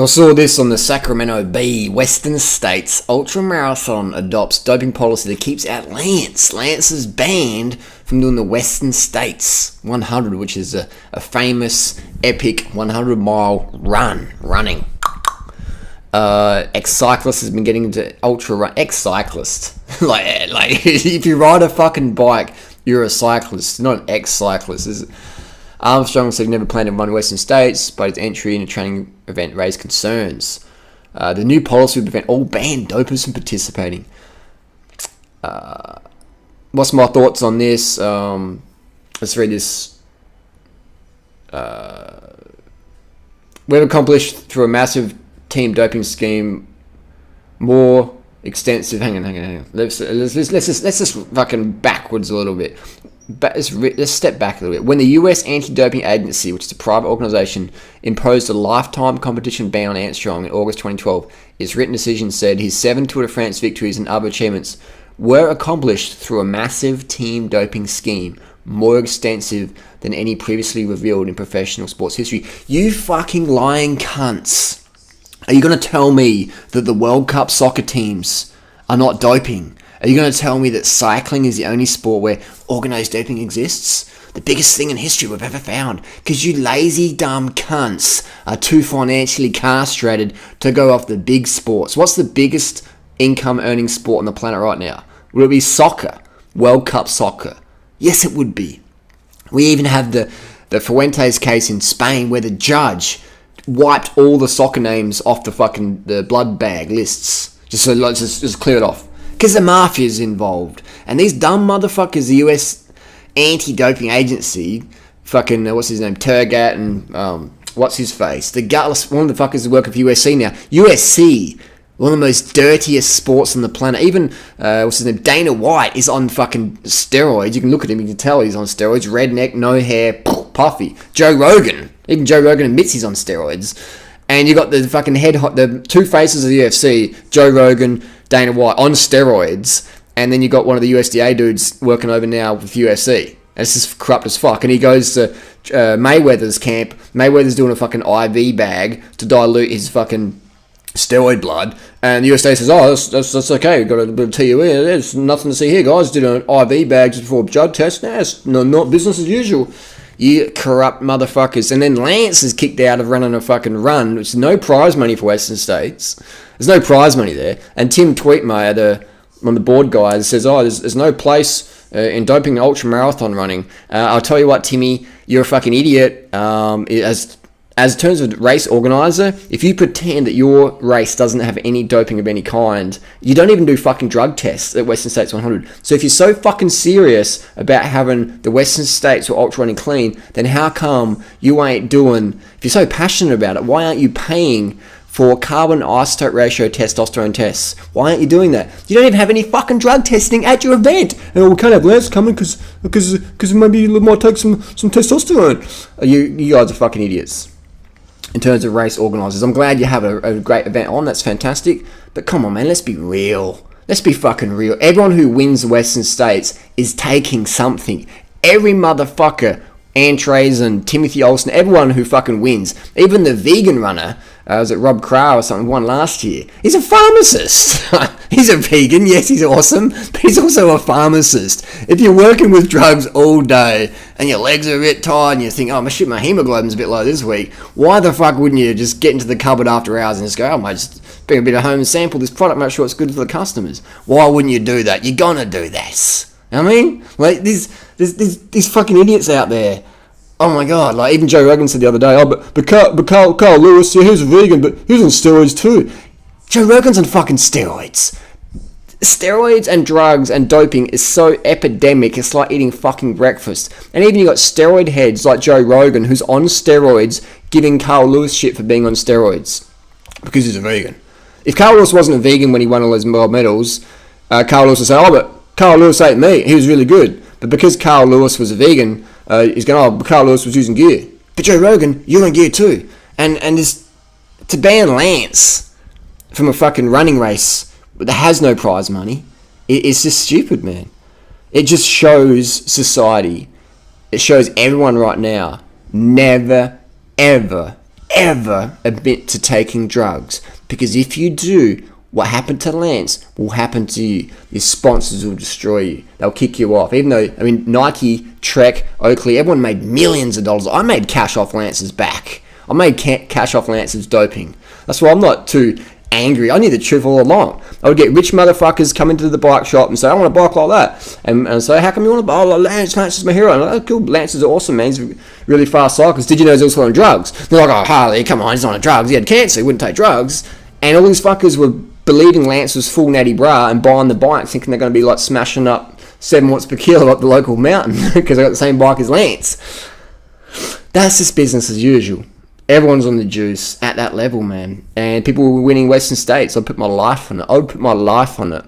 I saw this on the Sacramento Bee. Western States ultramarathon adopts doping policy that keeps out Lance. Lance is banned from doing the Western States 100, which is a famous, epic 100-mile running. Ex-cyclist has been getting into ultra run. Ex-cyclist. like if you ride a fucking bike, you're a cyclist, not an ex-cyclist. Armstrong said he never planned to run Western States, but his entry in a training event raised concerns. The new policy would prevent all banned dopers from participating. What's my thoughts on this? Let's read this. We've accomplished through a massive team doping scheme more extensive. Hang on. Let's just fucking backwards a little bit. Let's step back a little bit. When the US Anti-Doping Agency, which is a private organisation, imposed a lifetime competition ban on Armstrong in August 2012, its written decision said his 7 Tour de France victories and other achievements were accomplished through a massive team doping scheme, more extensive than any previously revealed in professional sports history. You fucking lying cunts. Are you going to tell me that the World Cup soccer teams are not doping? Are you going to tell me that cycling is the only sport where organised doping exists? The biggest thing in history we've ever found. Because you lazy, dumb cunts are too financially castrated to go off the big sports. What's the biggest income-earning sport on the planet right now? Would it be soccer? World Cup soccer? Yes, it would be. We even have the Fuentes case in Spain where the judge wiped all the soccer names off the blood bag lists. Just clear it off. Because the mafia's involved. And these dumb motherfuckers, the US Anti-Doping Agency, fucking, what's his name, Turgat and, what's his face? The gutless, one of the fuckers is working for USC now. USC, one of the most dirtiest sports on the planet. Even, what's his name, Dana White is on fucking steroids. You can look at him, you can tell he's on steroids. Redneck, no hair, puffy. Joe Rogan, even Joe Rogan admits he's on steroids. And you got the fucking the two faces of the UFC, Joe Rogan, Dana White, on steroids, and then you got one of the USDA dudes working over now with UFC. It's just corrupt as fuck. And he goes to Mayweather's camp. Mayweather's doing a fucking IV bag to dilute his fucking steroid blood. And the USDA says, oh, that's okay. We've got a bit of TUE. There's nothing to see here, guys. Did an IV bag just before a blood test. Nah, it's not business as usual. You corrupt motherfuckers. And then Lance is kicked out of running a fucking run, which is no prize money for Western States. There's no prize money there. And Tim Tweetmeyer, one of the board guys, says, oh, there's no place in doping ultra-marathon running. I'll tell you what, Timmy, you're a fucking idiot. As in terms of race organizer, if you pretend that your race doesn't have any doping of any kind, you don't even do fucking drug tests at Western States 100. So if you're so fucking serious about having the Western States or ultra running clean, then how come you ain't doing, if you're so passionate about it, why aren't you paying for carbon isotope ratio testosterone tests? Why aren't you doing that? You don't even have any fucking drug testing at your event. And we can't have Lance coming because maybe you might take some testosterone. You guys are fucking idiots. In terms of race organisers, I'm glad you have a great event on. That's fantastic. But come on, man, let's be real. Let's be fucking real. Everyone who wins the Western States is taking something. Every motherfucker, Antrays and Timothy Olsen, everyone who fucking wins, even the vegan runner, was it Rob Crow or something, won last year. He's a pharmacist. He's a vegan, yes, he's awesome, but he's also a pharmacist. If you're working with drugs all day and your legs are a bit tired and you think, oh, shit, my hemoglobin's a bit low this week, why the fuck wouldn't you just get into the cupboard after hours and just go, oh, mate, just bring a bit of home and sample this product, make sure it's good for the customers? Why wouldn't you do that? You're gonna do this. I mean, like, these fucking idiots out there. Oh my god, like even Joe Rogan said the other day, oh, but Carl Lewis, yeah, he's a vegan, but he's on steroids too. Joe Rogan's on fucking steroids. Steroids and drugs and doping is so epidemic, it's like eating fucking breakfast. And even you got steroid heads like Joe Rogan, who's on steroids, giving Carl Lewis shit for being on steroids. Because he's a vegan. If Carl Lewis wasn't a vegan when he won all those gold medals, Carl Lewis would say, oh, but Carl Lewis ain't me, he was really good. But because Carl Lewis was a vegan, he's going, oh, but Carl Lewis was using gear. But Joe Rogan, you're in gear too. And just to ban Lance from a fucking running race that has no prize money, it's just stupid, man. It just shows society. It shows everyone right now, never, ever, ever admit to taking drugs, because if you do, what happened to Lance will happen to you. Your sponsors will destroy you. They'll kick you off. Even though, I mean, Nike, Trek, Oakley, everyone made millions of dollars. I made cash off Lance's back. I made cash off Lance's doping. That's why I'm not too angry. I knew the truth all along. I would get rich motherfuckers come into the bike shop and say, I want a bike like that. And say, how come you want to buy Lance? Lance is my hero. And I'm like, oh, cool, Lance is awesome, man. He's a really fast cyclist. Did you know he's also on drugs? They're like, oh, Harley, come on, he's on drugs. He had cancer, he wouldn't take drugs. And all these fuckers were believing Lance was full natty bra and buying the bike, thinking they're going to be like smashing up 7 watts per kilo up the local mountain because they got the same bike as Lance. That's just business as usual. Everyone's on the juice at that level, man. And people were winning Western States. I'd put my life on it. I would put my life on it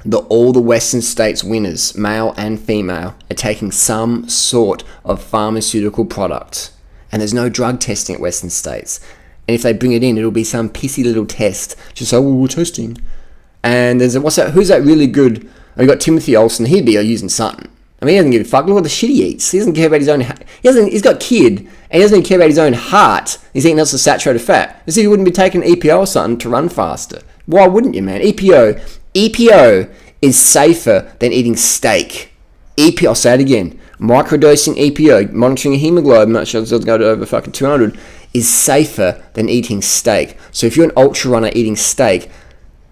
that all the Western States winners, male and female, are taking some sort of pharmaceutical product. And there's no drug testing at Western States. And if they bring it in, it'll be some pissy little test. Just say, well, we're testing. And there's what's that? Who's that really good? Oh, you got Timothy Olsen. He'd be using something. I mean, he doesn't give a fuck. Look at the shit he eats. He doesn't care about his own. He's got kid, and he doesn't even care about his own heart. He's eating lots of saturated fat. As if he wouldn't be taking EPO or something to run faster. Why wouldn't you, man? EPO is safer than eating steak. EPO. I'll say it again. Microdosing EPO, monitoring your hemoglobin, not sure it's going to go to over fucking 200, is safer than eating steak. So if you're an ultra runner eating steak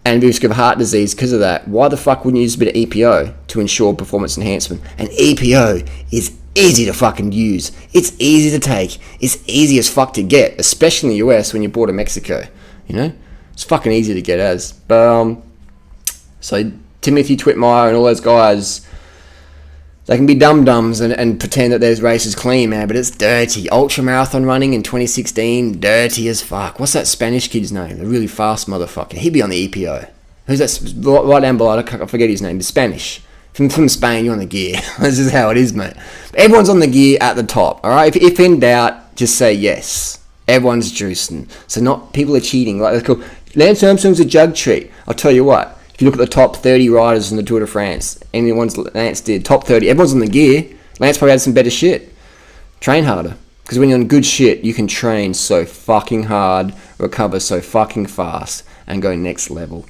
and risk of heart disease because of that, why the fuck wouldn't you use a bit of EPO to ensure performance enhancement? And EPO is easy to fucking use. It's easy to take. It's easy as fuck to get, especially in the US when you're border Mexico. You know, it's fucking easy to get as. But so Timothy Twitmeyer and all those guys, they can be dum-dums and pretend that their race is clean, man, but it's dirty. Ultra marathon running in 2016, dirty as fuck. What's that Spanish kid's name? The really fast motherfucker. He'd be on the EPO. Who's that? Right down below, I forget his name. The Spanish. From Spain, you're on the gear. This is how it is, mate. Everyone's on the gear at the top, all right? If in doubt, just say yes. Everyone's juicing. So not people are cheating. Like, cool. Lance Armstrong's a jug treat. I'll tell you what. If you look at the top 30 riders in the Tour de France, any ones Lance did, top 30, everyone's on the gear. Lance probably had some better shit. Train harder. Because when you're on good shit, you can train so fucking hard, recover so fucking fast, and go next level.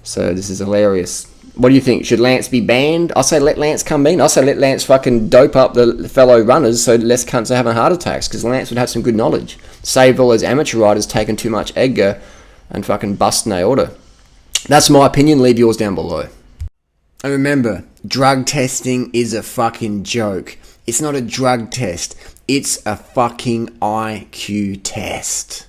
So this is hilarious. What do you think? Should Lance be banned? I say let Lance come in. I say let Lance fucking dope up the fellow runners so less cunts are having heart attacks, because Lance would have some good knowledge. Save all those amateur riders taking too much Edgar and fucking busting aorta. That's my opinion. Leave yours down below. And remember, drug testing is a fucking joke. It's not a drug test. It's a fucking IQ test.